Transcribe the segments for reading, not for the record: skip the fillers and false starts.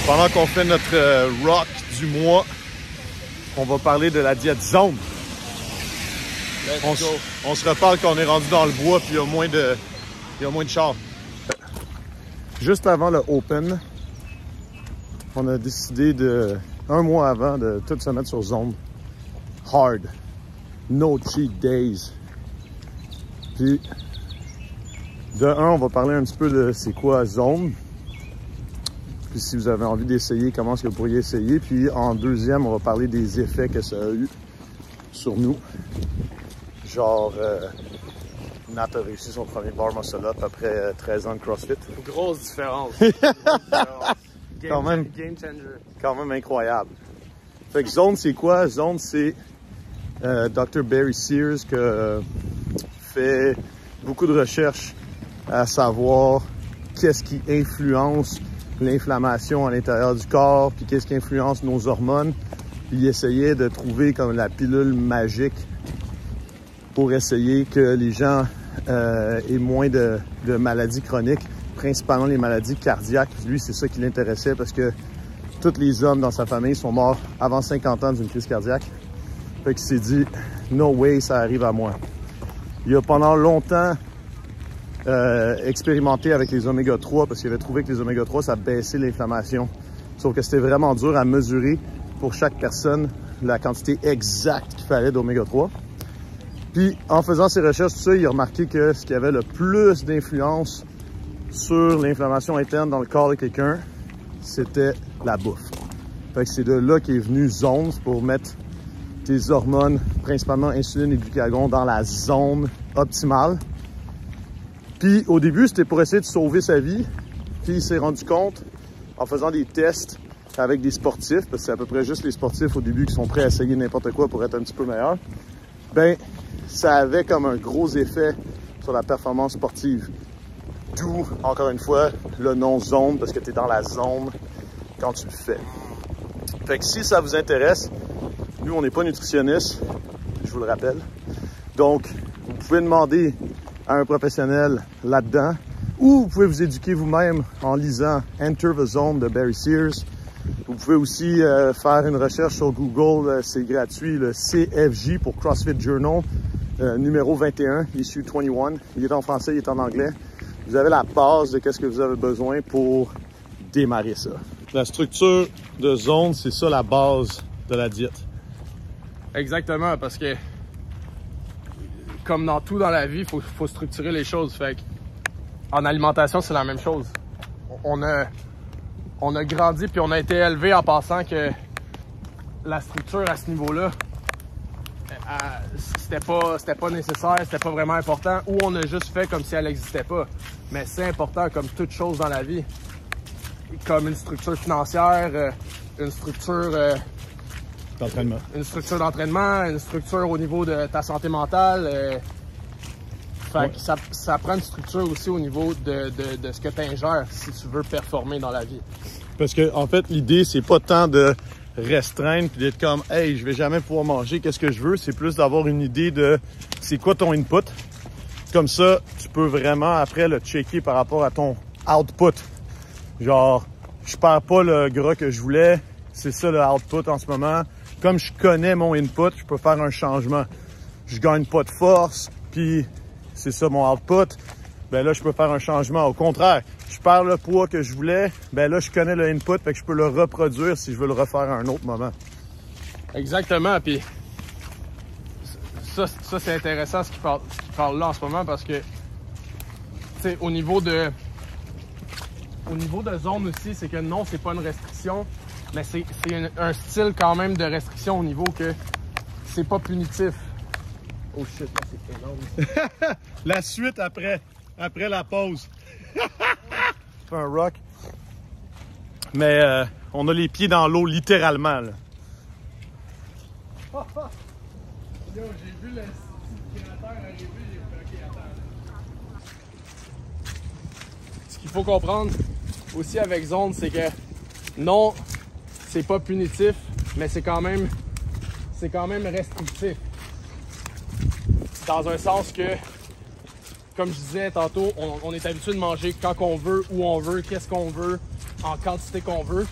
Pendant qu'on fait notre rock du mois, on va parler de la diète zone. On se reparle quand on est rendu dans le bois puis il y a moins de chars. Juste avant le Open, on a décidé un mois avant de tout se mettre sur zone. Hard. No cheat days. Puis, de un, on va parler un petit peu de c'est quoi zone. Puis si vous avez envie d'essayer, comment est-ce que vous pourriez essayer. Puis en deuxième, on va parler des effets que ça a eu sur nous. Genre, Nat a réussi son premier bar muscle up après 13 ans de CrossFit. Grosse différence. Game changer. Quand même incroyable. Fait que zone, c'est quoi? Zone, c'est Dr. Barry Sears qui fait beaucoup de recherches à savoir qu'est-ce qui influence l'inflammation à l'intérieur du corps, puis qu'est-ce qui influence nos hormones. Puis il essayait de trouver comme la pilule magique pour essayer que les gens aient moins de maladies chroniques, principalement les maladies cardiaques. Lui, c'est ça qui l'intéressait parce que tous les hommes dans sa famille sont morts avant 50 ans d'une crise cardiaque. Fait qu'il s'est dit « No way, ça arrive à moi ». Il a pendant longtemps expérimenté avec les oméga 3 parce qu'il avait trouvé que les oméga 3, ça baissait l'inflammation. Sauf que c'était vraiment dur à mesurer pour chaque personne la quantité exacte qu'il fallait d'oméga 3. Puis, en faisant ses recherches, tout ça, il a remarqué que ce qui avait le plus d'influence sur l'inflammation interne dans le corps de quelqu'un, c'était la bouffe. Fait que c'est de là qu'est venu zone pour mettre tes hormones, principalement insuline et glucagon, dans la zone optimale. Puis, au début, c'était pour essayer de sauver sa vie. Puis, il s'est rendu compte, en faisant des tests avec des sportifs, parce que c'est à peu près juste les sportifs au début qui sont prêts à essayer n'importe quoi pour être un petit peu meilleurs, ben ça avait comme un gros effet sur la performance sportive. D'où, encore une fois, le nom zone, parce que tu es dans la zone quand tu le fais. Fait que si ça vous intéresse, nous, on n'est pas nutritionnistes, je vous le rappelle. Donc, vous pouvez demander à un professionnel là-dedans, ou vous pouvez vous éduquer vous-même en lisant Enter the Zone de Barry Sears. Vous pouvez aussi faire une recherche sur Google, c'est gratuit, le CFJ pour CrossFit Journal, numéro 21, issue 21. Il est en français, il est en anglais. Vous avez la base de ce que vous avez besoin pour démarrer ça. La structure de zone, c'est ça la base de la diète. Exactement, parce que comme dans tout dans la vie, il faut structurer les choses. Fait que, en alimentation, c'est la même chose. On a grandi puis on a été élevé en pensant que la structure à ce niveau-là, c'était pas nécessaire, c'était pas vraiment important, ou on a juste fait comme si elle n'existait pas. Mais c'est important comme toute chose dans la vie. Comme une structure financière, une structure d'entraînement. Une structure d'entraînement, une structure au niveau de ta santé mentale. Fait que ça prend une structure aussi au niveau de ce que tu ingères si tu veux performer dans la vie. Parce que en fait, l'idée, c'est pas tant de restreindre puis d'être comme « Hey, je vais jamais pouvoir manger, qu'est-ce que je veux? » C'est plus d'avoir une idée de c'est quoi ton input. Comme ça, tu peux vraiment après le checker par rapport à ton output. Genre, je perds pas le gras que je voulais, c'est ça le output en ce moment. Comme je connais mon input, je peux faire un changement. Je gagne pas de force, puis c'est ça mon output. Ben là, je peux faire un changement. Au contraire, je perds le poids que je voulais, ben là, je connais le input, fait que je peux le reproduire si je veux le refaire à un autre moment. Exactement, puis ça c'est intéressant ce qu'il parle là en ce moment parce que, tu sais, au niveau de zone aussi, c'est que non, c'est pas une restriction, mais c'est un style quand même de restriction au niveau que c'est pas punitif. Oh shit, là, c'est énorme. La suite après la pause. C'est un rock. Mais on a les pieds dans l'eau littéralement, là. Yo, j'ai vu le créateur arriver, j'ai fait OK, attends. Ce qu'il faut comprendre aussi avec zone, c'est que non, c'est pas punitif, mais c'est quand même restrictif. Dans un sens que, comme je disais tantôt, on est habitué de manger quand on veut, où on veut, qu'est-ce qu'on veut, en quantité qu'on veut.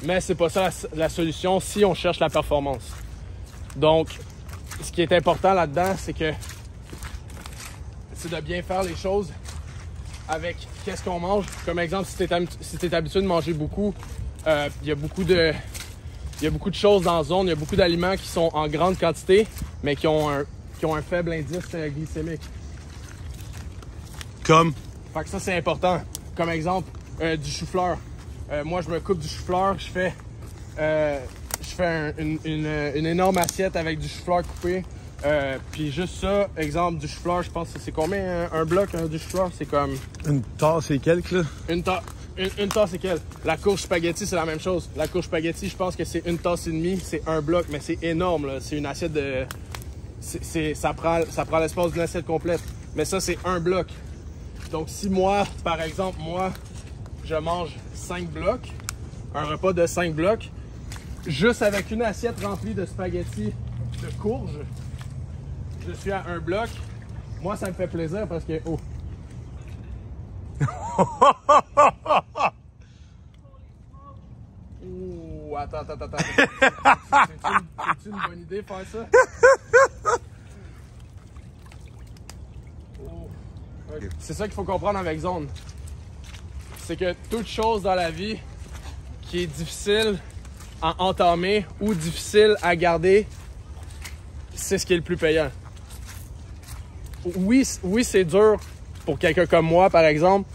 Mais c'est pas ça la solution si on cherche la performance. Donc, ce qui est important là-dedans, c'est de bien faire les choses avec qu'est-ce qu'on mange. Comme exemple, si tu es habitué de manger beaucoup, il y a beaucoup de choses dans la zone, il y a beaucoup d'aliments qui sont en grande quantité, mais qui ont un faible indice glycémique. Comme? Fait que ça, c'est important. Comme exemple, du chou-fleur. Moi, je me coupe du chou-fleur, je fais une énorme assiette avec du chou-fleur coupé. Puis juste ça, exemple du chou-fleur, je pense que c'est combien un bloc du chou-fleur? C'est comme... Une tasse et quelques, là? Une tasse et quelques. La courge spaghetti, c'est la même chose. La courge spaghetti, je pense que c'est une tasse et demie, c'est un bloc, mais c'est énorme, là. C'est une assiette de... Ça prend l'espace d'une assiette complète. Mais ça, c'est un bloc. Donc si moi, par exemple, je mange 5 blocs, un repas de 5 blocs, juste avec une assiette remplie de spaghettis de courge, je suis à un bloc. Moi, ça me fait plaisir parce que... Oh! Ouh, attends. C'est une bonne idée de faire ça? Oh. Okay. C'est ça qu'il faut comprendre avec zone. C'est que toute chose dans la vie qui est difficile à entamer ou difficile à garder, c'est ce qui est le plus payant. Oui, c'est dur pour quelqu'un comme moi, par exemple.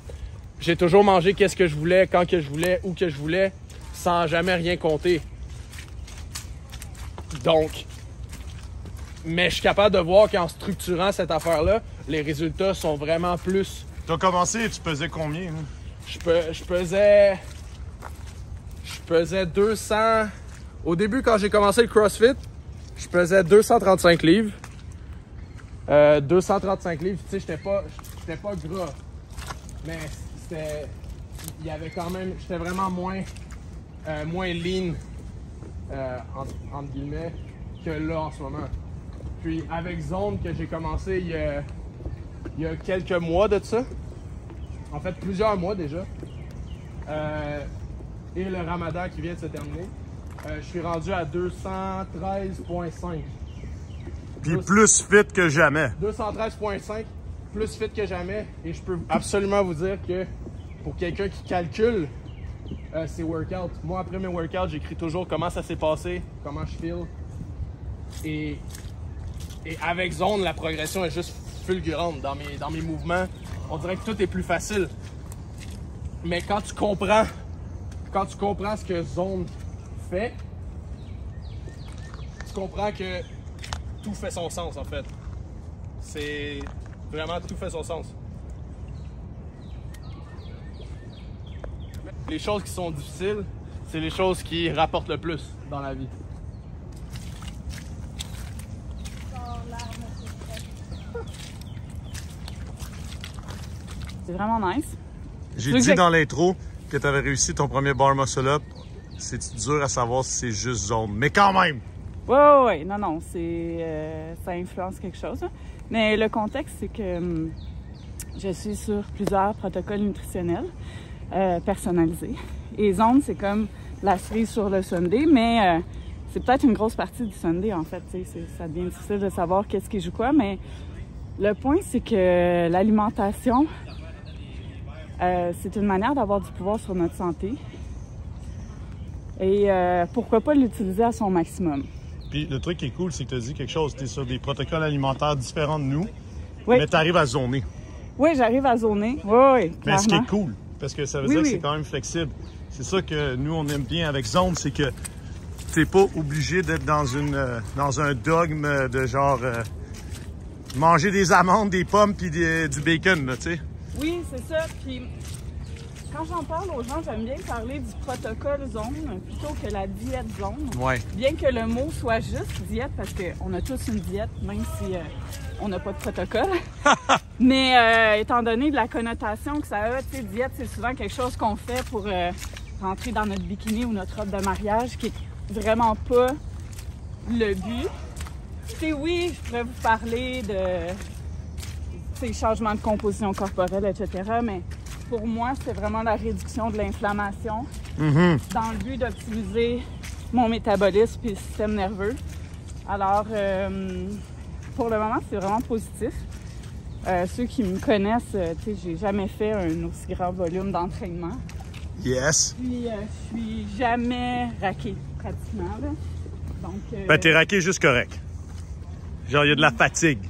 J'ai toujours mangé qu'est-ce que je voulais, quand que je voulais, où que je voulais, sans jamais rien compter. Donc, mais je suis capable de voir qu'en structurant cette affaire-là, les résultats sont vraiment plus... Tu as commencé et tu pesais combien? Hein? Je pesais 200... Au début, quand j'ai commencé le CrossFit, je pesais 235 livres. 235 livres, tu sais, j'étais pas gras. Mais il y avait quand même... J'étais vraiment moins lean, entre guillemets, que là en ce moment. Puis avec Zone, que j'ai commencé il y a quelques mois de ça. En fait, plusieurs mois déjà. Et le Ramadan qui vient de se terminer. Je suis rendu à 213,5. Puis plus fit que jamais. 213,5, plus fit que jamais. Et je peux absolument vous dire que pour quelqu'un qui calcule ses workouts, moi après mes workouts, j'écris toujours comment ça s'est passé, comment je feel. Et avec Zone, la progression est juste fulgurante dans mes mouvements. On dirait que tout est plus facile. Mais quand tu comprends ce que Zone fait, tu comprends que tout fait son sens en fait. C'est vraiment tout fait son sens. Les choses qui sont difficiles, c'est les choses qui rapportent le plus dans la vie. C'est vraiment nice. J'ai dit dans l'intro que tu avais réussi ton premier bar muscle up. C'est dur à savoir si c'est juste Zone, mais quand même! Oui. Non, ça influence quelque chose. Hein. Mais le contexte, c'est que je suis sur plusieurs protocoles nutritionnels personnalisés. Et Zone, c'est comme la cerise sur le Sunday, mais c'est peut-être une grosse partie du Sunday, en fait. Ça devient difficile de savoir qu'est-ce qui joue quoi, mais le point, c'est que l'alimentation, c'est une manière d'avoir du pouvoir sur notre santé. Et pourquoi pas l'utiliser à son maximum. Puis le truc qui est cool, c'est que tu as dit quelque chose. Tu es sur des protocoles alimentaires différents de nous, oui. Mais tu arrives à zoner. Oui, j'arrive à zoner. Oui, mais ce qui est cool, parce que ça veut dire que c'est quand même flexible. C'est ça que nous, on aime bien avec Zone, c'est que tu n'es pas obligé d'être dans un dogme de genre manger des amandes, des pommes puis du bacon, là, tu sais. Oui, c'est ça. Puis quand j'en parle aux gens, j'aime bien parler du protocole Zone plutôt que la diète Zone. Ouais. Bien que le mot soit juste diète, parce qu'on a tous une diète, même si on n'a pas de protocole. Mais étant donné de la connotation que ça a, tu sais, diète, c'est souvent quelque chose qu'on fait pour rentrer dans notre bikini ou notre robe de mariage, qui est vraiment pas le but. Tu sais, oui, je pourrais vous parler de changements de composition corporelle, etc., mais pour moi, c'est vraiment la réduction de l'inflammation dans le but d'optimiser mon métabolisme et le système nerveux. Alors, pour le moment, c'est vraiment positif. Ceux qui me connaissent, tu sais, j'ai jamais fait un aussi grand volume d'entraînement. Yes. Puis, je suis jamais raquée, pratiquement. Là. Donc, Ben, t'es raqué juste correct. Genre, il y a de la fatigue.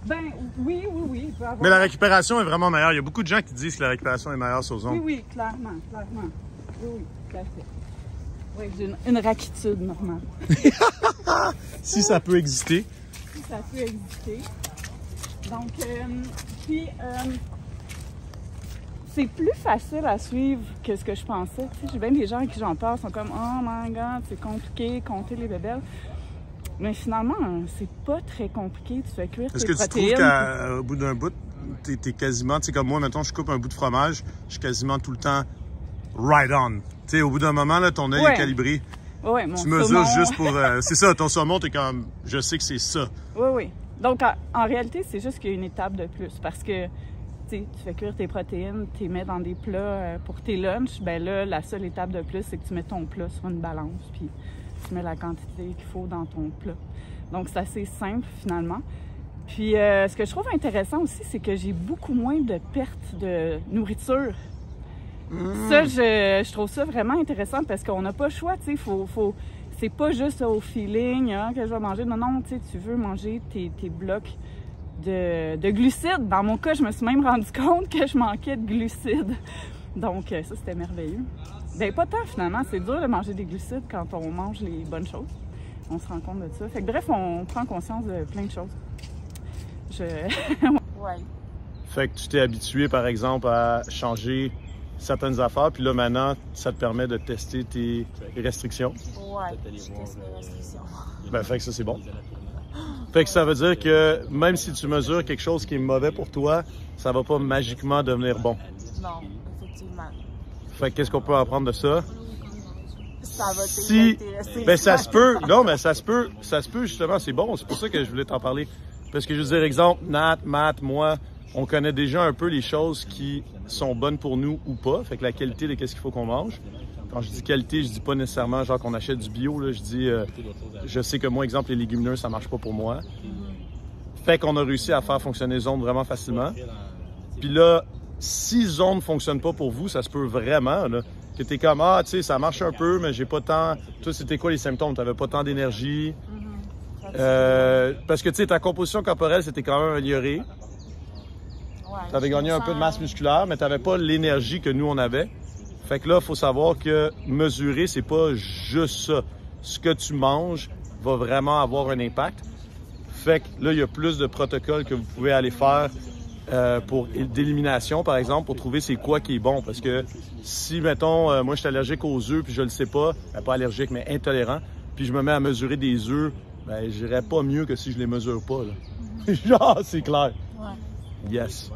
Ben, oui. Il peut avoir... Mais la récupération est vraiment meilleure. Il y a beaucoup de gens qui disent que la récupération est meilleure sur zone. Oui, clairement. Oui, tout à fait. Oui, j'ai une raquitude normale. Si ça peut exister. Si ça peut exister. Donc, puis, c'est plus facile à suivre que ce que je pensais. Tu sais, j'ai bien des gens à qui j'en parle, sont comme « Oh my God, c'est compliqué, compter les bébelles. » Mais finalement, c'est pas très compliqué. Tu fais cuire tes protéines. Est-ce que tu trouves qu'au bout d'un bout, t'es quasiment, tu sais, comme moi, mettons, je coupe un bout de fromage, je suis quasiment tout le temps right on. Tu sais, au bout d'un moment, là, ton œil est calibré. Oui, mon tu mesures juste pour... c'est ça, ton saumon, t'es comme... Je sais que c'est ça. Oui. Donc, en réalité, c'est juste qu'il y a une étape de plus. Parce que, tu sais, tu fais cuire tes protéines, tu les mets dans des plats pour tes lunchs. Ben là, la seule étape de plus, c'est que tu mets ton plat sur une balance. Puis tu mets la quantité qu'il faut dans ton plat. Donc, c'est assez simple, finalement. Puis, ce que je trouve intéressant aussi, c'est que j'ai beaucoup moins de pertes de nourriture. Ça, je trouve ça vraiment intéressant parce qu'on n'a pas le choix, tu sais, c'est pas juste au feeling hein, que je vais manger. Non, tu sais, tu veux manger tes blocs de glucides. Dans mon cas, je me suis même rendu compte que je manquais de glucides. Donc, ça, c'était merveilleux. Ben pas tant, finalement. C'est dur de manger des glucides quand on mange les bonnes choses. On se rend compte de ça. Fait que bref, on prend conscience de plein de choses. Ouais. Fait que tu t'es habitué, par exemple, à changer certaines affaires, puis là, maintenant, ça te permet de tester tes restrictions. Ouais, je teste mes restrictions. Ben, fait que ça, c'est bon. Fait que ça veut dire que même si tu mesures quelque chose qui est mauvais pour toi, ça va pas magiquement devenir bon. Non, effectivement. Fait que qu'est-ce qu'on peut apprendre de ça? Ça va t'intéresser. Ben, ça se peut. Non, mais ça se peut justement, c'est bon. C'est pour ça que je voulais t'en parler. Parce que je veux dire, exemple, Nat, Matt, moi, on connaît déjà un peu les choses qui sont bonnes pour nous ou pas. Fait que la qualité de qu'est-ce qu'il faut qu'on mange. Quand je dis qualité, je dis pas nécessairement genre qu'on achète du bio. Là, je dis, je sais que moi, exemple, les légumineuses, ça marche pas pour moi. Fait qu'on a réussi à faire fonctionner Zone vraiment facilement. Puis là, si Zone ne fonctionne pas pour vous, ça se peut vraiment là, que t'es comme, ah, tu sais, ça marche un peu, mais j'ai pas tant... Toi, c'était quoi les symptômes? T'avais pas tant d'énergie. Parce que, tu sais, ta composition corporelle, c'était quand même améliorée. Tu avais gagné un peu de masse musculaire, mais tu n'avais pas l'énergie que nous, on avait. Fait que là, il faut savoir que mesurer, c'est pas juste ça. Ce que tu manges va vraiment avoir un impact. Fait que là, il y a plus de protocoles que vous pouvez aller faire pour d'élimination, par exemple, pour trouver c'est quoi qui est bon. Parce que si, mettons, moi, je suis allergique aux œufs, puis je le sais pas, ben, pas allergique, mais intolérant, puis je me mets à mesurer des œufs, ben, j'irais pas mieux que si je les mesure pas, là. Genre, c'est clair. Ouais. Yes.